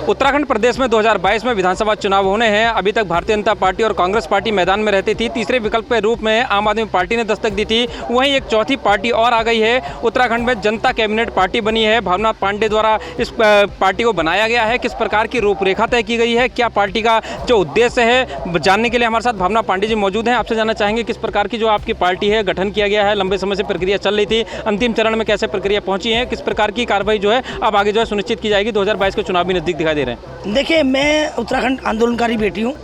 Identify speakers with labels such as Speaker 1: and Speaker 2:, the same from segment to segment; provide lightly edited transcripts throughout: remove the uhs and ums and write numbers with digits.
Speaker 1: उत्तराखंड प्रदेश में 2022 में विधानसभा चुनाव होने हैं। अभी तक भारतीय जनता पार्टी और कांग्रेस पार्टी मैदान में रहती थी। तीसरे विकल्प के रूप में आम आदमी पार्टी ने दस्तक दी थी। वहीं एक चौथी पार्टी और आ गई है। उत्तराखंड में जनता कैबिनेट पार्टी बनी है। भावना पांडे द्वारा इस पार्टी को बनाया गया है। किस प्रकार की रूपरेखा तय की गई है, क्या पार्टी का जो उद्देश्य है, जानने के लिए हमारे साथ भावना पांडे जी मौजूद हैं। आपसे जानना चाहेंगे किस प्रकार की जो आपकी पार्टी है, गठन किया गया है, लंबे समय से प्रक्रिया चल रही थी, अंतिम चरण में कैसे प्रक्रिया पहुंची है, किस प्रकार की कार्रवाई जो है अब आगे जो है सुनिश्चित की जाएगी। 2022 के चुनाव भी नजदीक दिखाई दे रहे हैं।
Speaker 2: देखिए, मैं उत्तराखंड आंदोलनकारी बेटी हूँ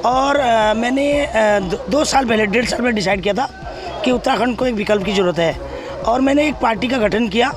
Speaker 2: और मैंने 2 साल पहले 1.5 साल पहले डिसाइड किया था कि उत्तराखंड को एक विकल्प की ज़रूरत है और मैंने एक पार्टी का गठन किया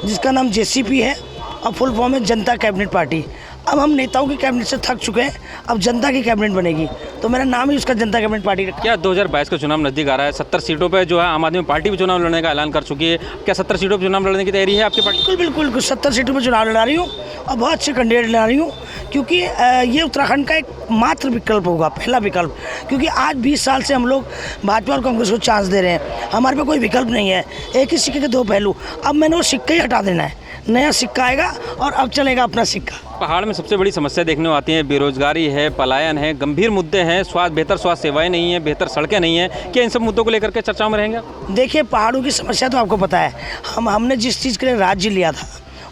Speaker 2: जिसका नाम JCP है और फुल फॉर्म है जनता कैबिनेट पार्टी। अब हम नेताओं की कैबिनेट से थक चुके हैं, अब जनता की कैबिनेट बनेगी, तो मेरा नाम ही उसका जनता कैबिनेट पार्टी रखा।
Speaker 1: क्या 2022 का चुनाव नजदीक आ रहा है? 70 सीटों पे जो है आम आदमी पार्टी भी चुनाव लड़ने का ऐलान कर चुकी है। क्या 70 सीटों पर चुनाव लड़ने की तैयारी है आपकी पार्टी?
Speaker 2: बिल्कुल 70 सीटों पर चुनाव लड़ा रही हूँ और बहुत अच्छे कैंडिडेट लड़ा रही हूँ, क्योंकि ये उत्तराखंड का एक मात्र विकल्प होगा, पहला विकल्प। क्योंकि आज 20 साल से हम लोग भाजपा और कांग्रेस को चांस दे रहे हैं, हमारे पे कोई विकल्प नहीं है। एक ही सिक्के के 2 पहलू। अब मैंने वो सिक्का ही हटा देना है, नया सिक्का आएगा और अब चलेगा अपना सिक्का।
Speaker 1: पहाड़ में सबसे बड़ी समस्या देखने को आती है, बेरोजगारी है, पलायन है, गंभीर मुद्दे हैं, बेहतर स्वास्थ्य सेवाएं नहीं है, बेहतर सड़कें नहीं है। क्या इन सब मुद्दों को लेकर के चर्चाओं में रहेंगे?
Speaker 2: देखिए, पहाड़ों की समस्या तो आपको पता है। हमने जिस चीज़ के लिए राज्य लिया था,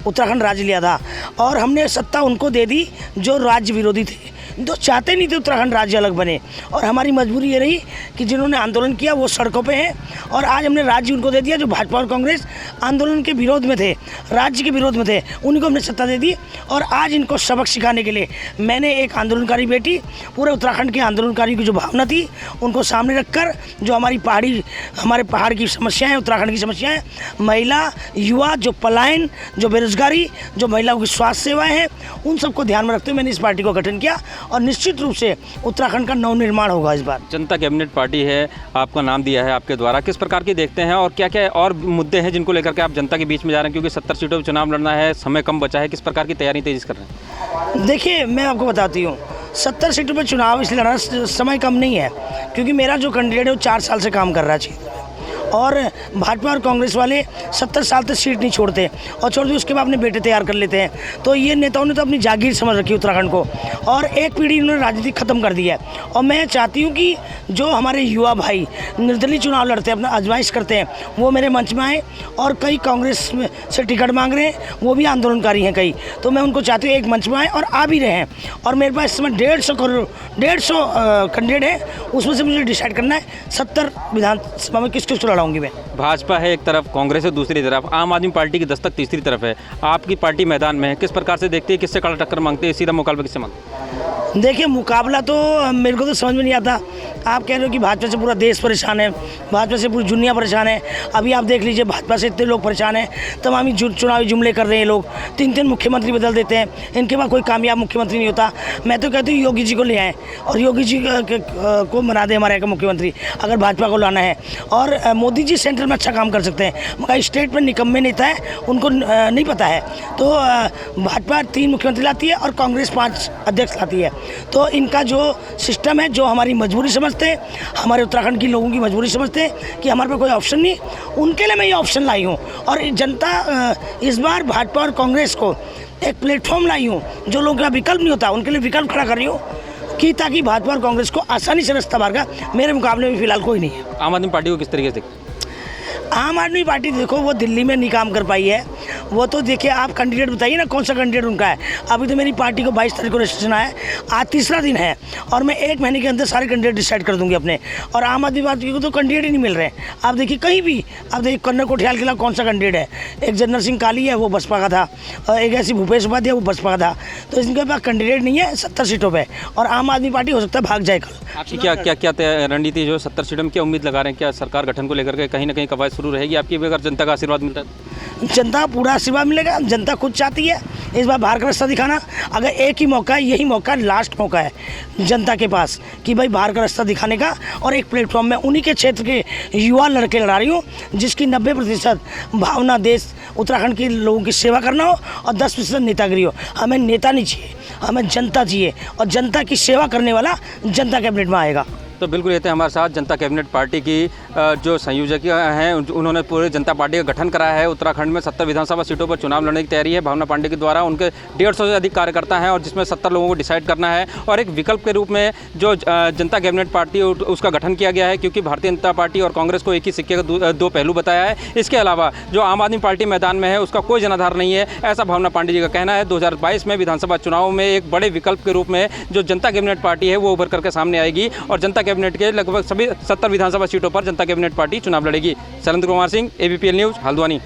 Speaker 2: उत्तराखंड राज्य लिया था, और हमने सत्ता उनको दे दी जो राज्य विरोधी थे, जो चाहते नहीं थे उत्तराखंड राज्य अलग बने। और हमारी मजबूरी ये रही कि जिन्होंने आंदोलन किया वो सड़कों पे हैं, और आज हमने राज्य उनको दे दिया जो भाजपा और कांग्रेस आंदोलन के विरोध में थे, राज्य के विरोध में थे, उन्हीं को हमने सत्ता दे दी। और आज इनको सबक सिखाने के लिए मैंने एक आंदोलनकारी बेटी, पूरे उत्तराखंड के आंदोलनकारी की जो भावना थी उनको सामने रखकर, जो हमारे पहाड़ की समस्याएँ, उत्तराखंड की समस्याएँ, महिला, युवा, जो पलायन, जो बेरोजगारी, जो महिलाओं की स्वास्थ्य सेवाएँ हैं, उन सबको ध्यान में रखते हुए मैंने इस पार्टी को गठन किया और निश्चित रूप से उत्तराखंड का नवनिर्माण होगा इस बार।
Speaker 1: जनता कैबिनेट पार्टी है, आपका नाम दिया है आपके द्वारा, किस प्रकार की देखते हैं और क्या क्या और मुद्दे हैं जिनको लेकर के आप जनता के बीच में जा रहे हैं? क्योंकि 70 सीटों पर चुनाव लड़ना है, समय कम बचा है, किस प्रकार की तैयारी तेजी कर रहे हैं?
Speaker 2: देखिए, मैं आपको बताती हूँ, 70 सीटों पर चुनाव इसलिए लड़ना, समय कम नहीं है, क्योंकि मेरा जो कैंडिडेट है वो 4 साल से काम कर रहा है क्षेत्र में, और भाजपा और कांग्रेस वाले 70 साल तक सीट नहीं छोड़ते, और छोड़ उसके बाद अपने बेटे तैयार कर लेते हैं। तो ये नेताओं ने तो अपनी जागीर समझ रखी उत्तराखंड को, और एक पीढ़ी इन्होंने राजनीति ख़त्म कर दी है। और मैं चाहती हूँ कि जो हमारे युवा भाई निर्दलीय चुनाव लड़ते हैं, अपना आजमाइश करते हैं, वो मेरे मंच में आए। और कई कांग्रेस से टिकट मांग रहे हैं, वो भी आंदोलनकारी हैं कई, तो मैं उनको चाहती हूँ एक मंच में आए और आ भी रहे हैं। और मेरे पास इस समय 150 कैंडिडेट है, उसमें से मुझे डिसाइड करना है 70 विधानसभा में किस लड़ाऊंगी मैं।
Speaker 1: भाजपा है एक तरफ, कांग्रेस है दूसरी तरफ, आम आदमी पार्टी की दस्तक तीसरी तरफ है, आपकी पार्टी मैदान में है। किस प्रकार से देखते हैं, किससे कड़ा टक्कर मांगते हैं, सीधा मुकाबला किससे मांगते हैं?
Speaker 2: देखिए, मुकाबला तो मेरे को तो समझ में नहीं आता। आप कह रहे हो कि भाजपा से पूरा देश परेशान है, भाजपा से पूरी दुनिया परेशान है। अभी आप देख लीजिए, भाजपा से इतने लोग परेशान हैं, तमाम चुनावी जुमले कर रहे हैं लोग, 3 मुख्यमंत्री बदल देते हैं, इनके पास कोई कामयाब मुख्यमंत्री नहीं होता। मैं तो कहती हूँ योगी जी को ले आएँ और योगी जी को बना दें हमारे यहाँ का मुख्यमंत्री, अगर भाजपा को लाना है। और मोदी जी सेंट्रल में अच्छा काम कर सकते हैं, मगर स्टेट पर निकम्मे नेता है, उनको नहीं पता है। तो भाजपा 3 मुख्यमंत्री लाती है और कांग्रेस 5 अध्यक्ष लाती है। तो इनका जो सिस्टम है, जो हमारी मजबूरी समझते हैं, हमारे उत्तराखंड की लोगों की मजबूरी समझते हैं कि हमारे पास कोई ऑप्शन नहीं, उनके लिए मैं ये ऑप्शन लाई हूँ। और जनता इस बार भाजपा और कांग्रेस को एक प्लेटफॉर्म लाई हूँ, जो लोगों का विकल्प नहीं होता उनके लिए विकल्प खड़ा कर रही हूँ, कि ताकि भाजपा और कांग्रेस को आसानी से रास्ता मार का। मेरे मुकाबले में फिलहाल कोई नहीं है।
Speaker 1: आम आदमी पार्टी को किस तरीके से देखते हैं?
Speaker 2: आम आदमी पार्टी देखो, वो दिल्ली में नहीं काम कर पाई है, वो तो देखिए, आप कैंडिडेट बताइए ना कौन सा कैंडिडेट उनका है। अभी तो मेरी पार्टी को 22 तारीख को रजिस्ट्रेशन आया है, आज 3रा दिन है, और मैं 1 महीने के अंदर सारे कैंडिडेट डिसाइड कर दूंगी अपने। और आम आदमी पार्टी को तो कैंडिडेट ही नहीं मिल रहे हैं। आप देखिए कहीं भी, आप देखिए कन्नर कोठियाल के खिलाफ कौन सा कैंडिडेट है? एक जनरल सिंह काली है, वो बसपा का था, और एक ऐसी भूपेश उपाध्याय, वो बसपा का था। तो इनके पास कैंडिडेट नहीं है 70 सीटों पर, और आम आदमी पार्टी हो सकता है भाग जाए कल।
Speaker 1: आपकी क्या रणनीति जो 70 सीटों में क्या उम्मीद लगा रहे हैं? क्या सरकार गठन को लेकर के कहीं ना कहीं कवायद शुरू रहेगी आपकी, अगर जनता का आशीर्वाद मिलता है?
Speaker 2: जनता का पूरा आशीर्वाद मिलेगा। जनता खुद चाहती है इस बार बाहर का रास्ता दिखाना। अगर एक ही मौका है, यही मौका, लास्ट मौका है जनता के पास कि भाई बाहर का रास्ता दिखाने का, और एक प्लेटफॉर्म में उन्हीं के क्षेत्र के युवा लड़के लड़ा रही हूँ, जिसकी 90% भावना देश उत्तराखंड के लोगों की सेवा करना हो और 10% नेतागिरी हो। हमें नेता नहीं चाहिए, हमें जनता चाहिए, और जनता की सेवा करने वाला जनता कैबिनेट में आएगा।
Speaker 1: तो बिल्कुल ये थे हमारे साथ जनता कैबिनेट पार्टी की जो संयोजक हैं, उन्होंने पूरे जनता पार्टी का गठन कराया है। उत्तराखंड में 70 विधानसभा सीटों पर चुनाव लड़ने की तैयारी है भावना पांडे के द्वारा। उनके 150 से अधिक कार्यकर्ता हैं और जिसमें 70 लोगों को डिसाइड करना है और एक विकल्प के रूप में जो जनता कैबिनेट पार्टी उसका गठन किया गया है, क्योंकि भारतीय जनता पार्टी और कांग्रेस को एक ही सिक्के का दो पहलू बताया है। इसके अलावा जो आम आदमी पार्टी मैदान में है उसका कोई जनाधार नहीं है, ऐसा भावना पांडे जी का कहना है। 2022 में विधानसभा चुनाव में एक बड़े विकल्प के रूप में जो जनता कैबिनेट पार्टी है वो उभर करके सामने आएगी और जनता कैबिनेट के लगभग सभी 70 विधानसभा सीटों पर जनता कैबिनेट पार्टी चुनाव लड़ेगी। Shailendra Kumar Singh, ABPL news, Haldwani.